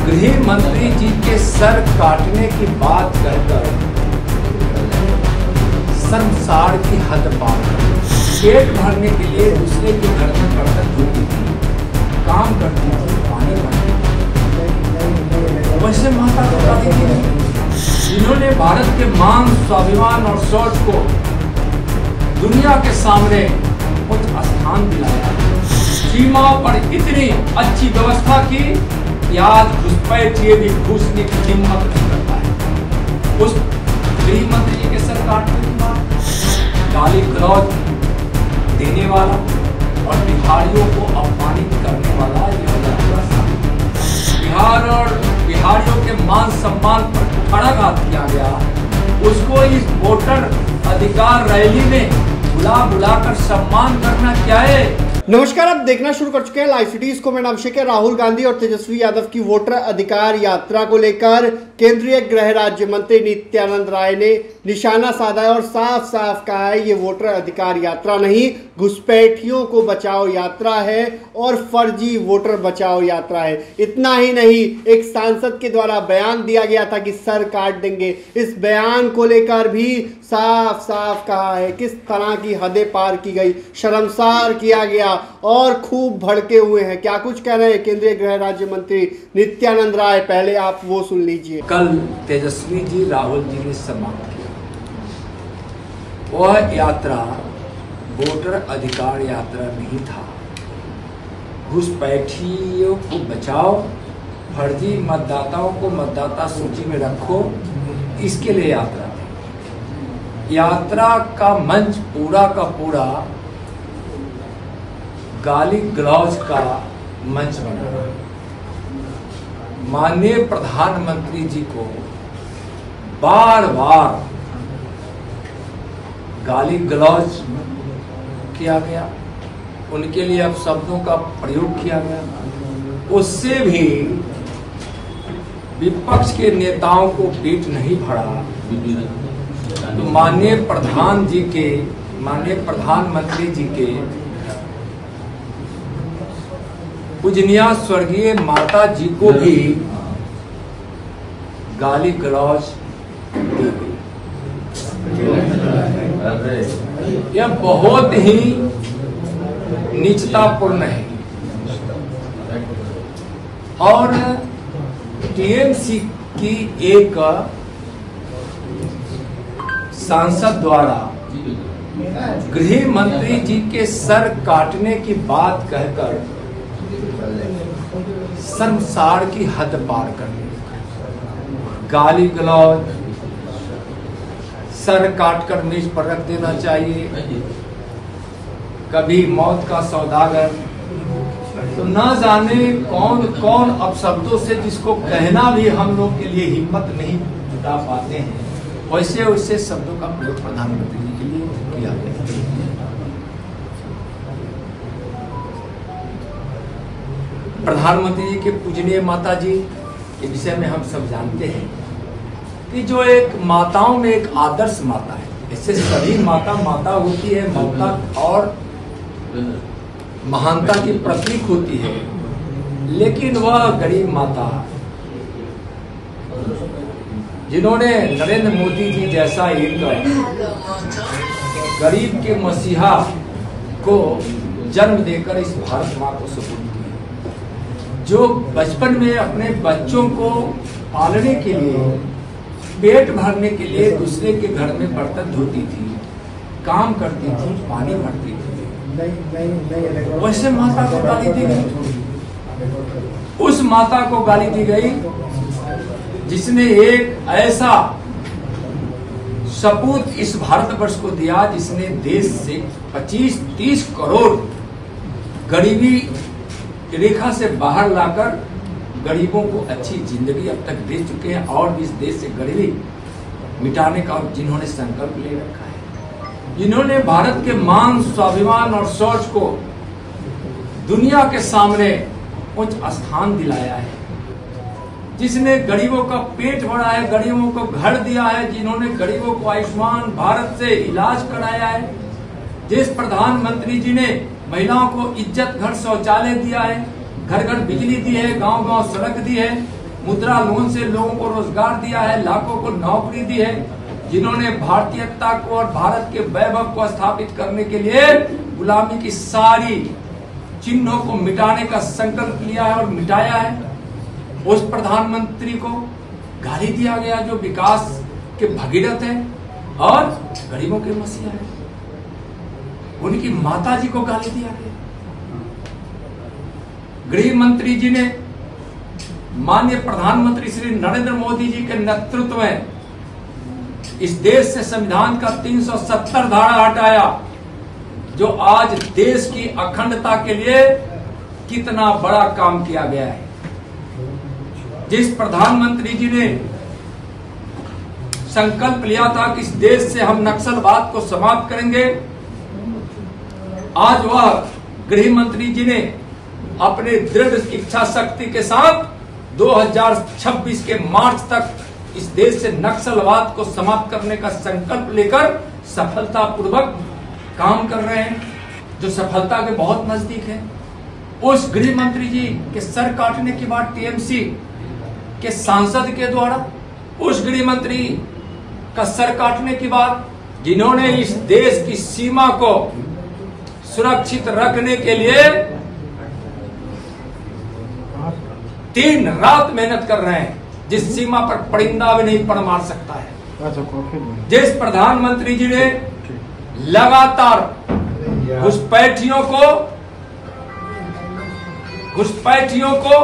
गृह मंत्री जी के सर काटने की बात कहकर संसार की हद पार कर पेट भरने के लिए दूसरे के घर में बर्तन धोती थी, काम करती थी, पानी भरती थी। वैसे माता को गाली दी जिन्होंने भारत के मान, स्वाभिमान और शौर्य को दुनिया के सामने उच्च स्थान दिलाया, सीमा पर इतनी अच्छी व्यवस्था की कि आज घुसपैठिए भी घुसने की हिम्मत नहीं करता है। उस गृह मंत्री जी के सर काटने की बात, गाली गलौज देने वाला और बिहारियों को अपमानित करने वाला बिहार और बिहारियों के मान सम्मान पर कुठाराघात किया गया। उसको इस वोटर अधिकार रैली में बुलाकर सम्मान करना क्या है? नमस्कार, आप देखना शुरू कर चुके हैं लाइव सिटीज को। मेरा नाम शेख है। राहुल गांधी और तेजस्वी यादव की वोटर अधिकार यात्रा को लेकर केंद्रीय गृह राज्य मंत्री नित्यानंद राय ने निशाना साधा है और साफ साफ कहा है ये वोटर अधिकार यात्रा नहीं, घुसपैठियों को बचाओ यात्रा है और फर्जी वोटर बचाओ यात्रा है। इतना ही नहीं, एक सांसद के द्वारा बयान दिया गया था कि सर काट देंगे। इस बयान को लेकर भी साफ साफ कहा है किस तरह की हदें पार की गई, शर्मसार किया गया और खूब भड़के हुए हैं। क्या कुछ कह रहे हैं केंद्रीय गृह राज्य मंत्री नित्यानंद राय, पहले आप वो सुन लीजिए। कल तेजस्वी जी, राहुल जी ने समाप्त किया वह यात्रा वोटर अधिकार यात्रा नहीं था। घुसपैठियों को बचाओ, फर्जी मतदाताओं को मतदाता सूची में रखो, इसके लिए यात्रा थी। यात्रा का मंच पूरा का पूरा गाली गलौज का मंच बना। माननीय प्रधानमंत्री जी को बार बार गाली गलौज किया गया, उनके लिए अपशब्दों का प्रयोग किया गया। उससे भी विपक्ष के नेताओं को पेट नहीं भरा तो माननीय प्रधानमंत्री जी के पूजनीय स्वर्गीय माता जी को भी गाली गलौज दी गई। यह बहुत ही नीचतापूर्ण है और टीएमसी की एक सांसद द्वारा गृह मंत्री जी के सर काटने की बात कहकर संसार की हद पार करने, गाली गलौज, सर काटकर मेज पर रख देना चाहिए, कभी मौत का सौदागर, तो ना जाने कौन कौन अपशब्दों से जिसको कहना भी हम लोग के लिए हिम्मत नहीं जुटा पाते हैं, वैसे वैसे शब्दों का प्रयोग प्रधानमंत्री जी के लिए किया गया। प्रधानमंत्री जी के पूजनीय माता जी के विषय में हम सब जानते हैं कि जो एक माताओं में एक आदर्श माता है। इससे सभी माता होती है, ममता और महानता की प्रतीक होती है, लेकिन वह गरीब माता जिन्होंने नरेंद्र मोदी जी जैसा एक गरीब के मसीहा को जन्म देकर इस भारत माँ को सुपुर्द किया, जो बचपन में अपने बच्चों को पालने के लिए, पेट भरने के लिए दूसरे के घर में बर्तन धोती थी, काम करती थी, पानी भरती थी। वैसे माता को गाली दी गई। उस माता को गाली दी गई जिसने एक ऐसा सपूत इस भारतवर्ष को दिया जिसने देश से 25-30 करोड़ गरीबी रेखा से बाहर लाकर गरीबों को अच्छी जिंदगी अब तक दे चुके हैं और भी इस देश से गरीबी मिटाने का जिन्होंने संकल्प ले रखा है, जिन्होंने भारत के मान, स्वाभिमान और शौर्य को दुनिया के सामने उच्च स्थान दिलाया है, जिसने गरीबों का पेट भरा है, गरीबों को घर दिया है, जिन्होंने गरीबों को आयुष्मान भारत से इलाज कराया है, जिस प्रधानमंत्री जी ने महिलाओं को इज्जत घर शौचालय दिया है, घर घर बिजली दी है, गांव गांव सड़क दी है, मुद्रा लोन से लोगों को रोजगार दिया है, लाखों को नौकरी दी है, जिन्होंने भारतीयता को और भारत के वैभव को स्थापित करने के लिए गुलामी की सारी चिन्हों को मिटाने का संकल्प लिया है और मिटाया है। उस प्रधानमंत्री को गाली दिया गया जो विकास के भगीरथ है और गरीबों के मसीहा है। उनकी माता जी को गाली दिया गया। गृह मंत्री जी ने माननीय प्रधानमंत्री श्री नरेंद्र मोदी जी के नेतृत्व में इस देश से संविधान का 370 धारा हटाया, जो आज देश की अखंडता के लिए कितना बड़ा काम किया गया है। जिस प्रधानमंत्री जी ने संकल्प लिया था कि इस देश से हम नक्सलवाद को समाप्त करेंगे, आज वह गृह मंत्री जी ने अपने दृढ़ इच्छा शक्ति के साथ 2026 के मार्च तक इस देश से नक्सलवाद को समाप्त करने का संकल्प लेकर सफलतापूर्वक काम कर रहे हैं, जो सफलता के बहुत नजदीक है। उस गृह मंत्री जी के सर काटने के बाद टीएमसी के सांसद के द्वारा उस गृह मंत्री का सर काटने के बाद, जिन्होंने इस देश की सीमा को सुरक्षित रखने के लिए दिन रात मेहनत कर रहे हैं, जिस सीमा पर परिंदा भी नहीं पड़ मार सकता है, जिस प्रधानमंत्री जी ने लगातार घुसपैठियों को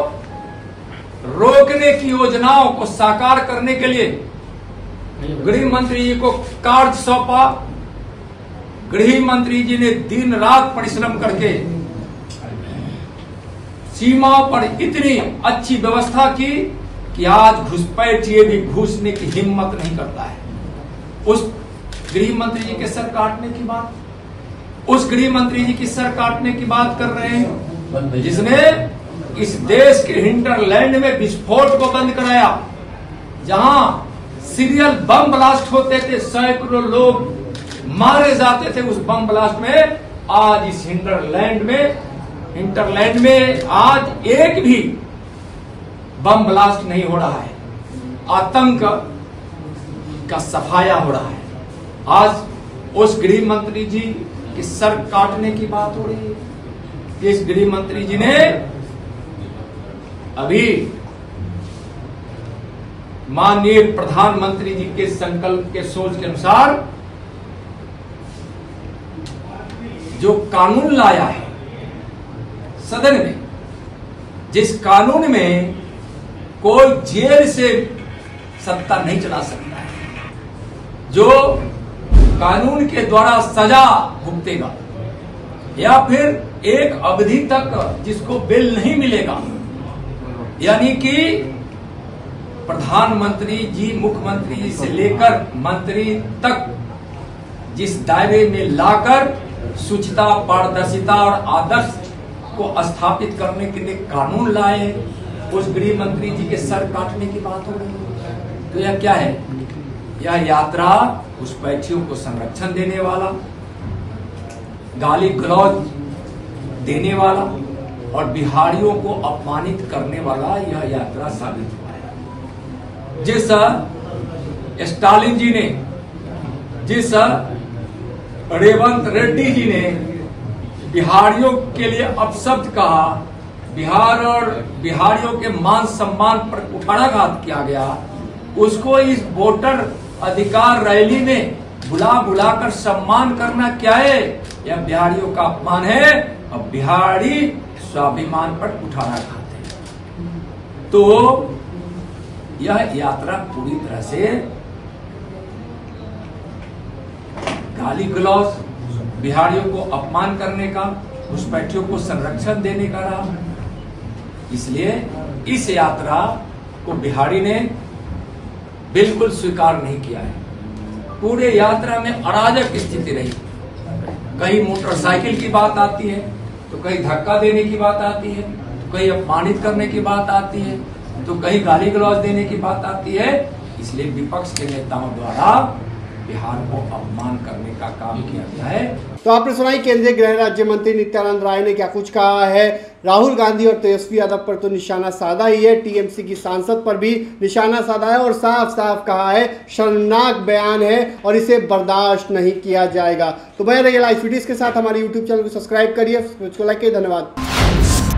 रोकने की योजनाओं को साकार करने के लिए गृह मंत्री जी को कार्य सौंपा। गृह मंत्री जी ने दिन रात परिश्रम करके सीमाओं पर इतनी अच्छी व्यवस्था की कि आज घुसपैठिए भी घुसने की हिम्मत नहीं करता है। उस गृह मंत्री जी के सर काटने की बात, उस गृह मंत्री जी की सर काटने की बात कर रहे हैं, जिसने इस देश के हिंटरलैंड में विस्फोट को बंद कराया, जहां सीरियल बम ब्लास्ट होते थे, सैकड़ों लोग मारे जाते थे उस बम ब्लास्ट में। आज इस हिंटरलैंड में आज एक भी बम ब्लास्ट नहीं हो रहा है, आतंक का सफाया हो रहा है। आज उस गृह मंत्री जी के सर काटने की बात हो रही है। इस गृह मंत्री जी ने अभी माननीय प्रधानमंत्री जी के संकल्प के सोच के अनुसार जो कानून लाया है सदन में, जिस कानून में कोई जेल से सत्ता नहीं चला सकता है, जो कानून के द्वारा सजा भुगतेगा या फिर एक अवधि तक जिसको बेल नहीं मिलेगा, यानी कि प्रधानमंत्री जी मुख्यमंत्री जी से लेकर मंत्री तक जिस दायरे में लाकर शुचिता, पारदर्शिता और आदर्श को स्थापित करने के लिए कानून लाए, उस गृह मंत्री जी के सर काटने की बात हो रही है। तो यह क्या है? यह यात्रा घुसपैठियों को संरक्षण देने वाला, गाली गलौज देने वाला और बिहारियों को अपमानित करने वाला यह यात्रा साबित हुआ है। जिस स्टालिन जी ने, जिस रेवंत रेड्डी जी ने बिहारियों के लिए अपशब्द कहा, बिहार और बिहारियों के मान सम्मान पर कुठाराघात किया गया, उसको इस वोटर अधिकार रैली में बुला कर सम्मान करना क्या है? यह बिहारियों का अपमान है और बिहारी स्वाभिमान पर कुठाराघात है। तो यह यात्रा पूरी तरह से गाली गलौज, बिहारियों को अपमान करने का, घुसपैठियों को संरक्षण देने का रहा। इसलिए इस यात्रा को बिहारी ने बिल्कुल स्वीकार नहीं किया है। पूरे यात्रा में अराजक स्थिति रही। कहीं मोटरसाइकिल की बात आती है, तो कहीं धक्का देने की बात आती है, तो कहीं अपमानित करने की बात आती है, तो कहीं गाली गलौज देने की बात आती है। इसलिए विपक्ष के नेताओं द्वारा बिहार को अपमान करने का काम किया गया है। तो आपने सुनाई केंद्रीय गृह राज्य मंत्री नित्यानंद राय ने क्या कुछ कहा है। राहुल गांधी और तेजस्वी यादव पर तो निशाना साधा ही है, टीएमसी की सांसद पर भी निशाना साधा है और साफ साफ कहा है शर्मनाक बयान है और इसे बर्दाश्त नहीं किया जाएगा। तो बने रहिए लाइव वीडियोस के साथ, हमारे यूट्यूब चैनल को सब्सक्राइब करिए, उसको लाइक करिए। धन्यवाद।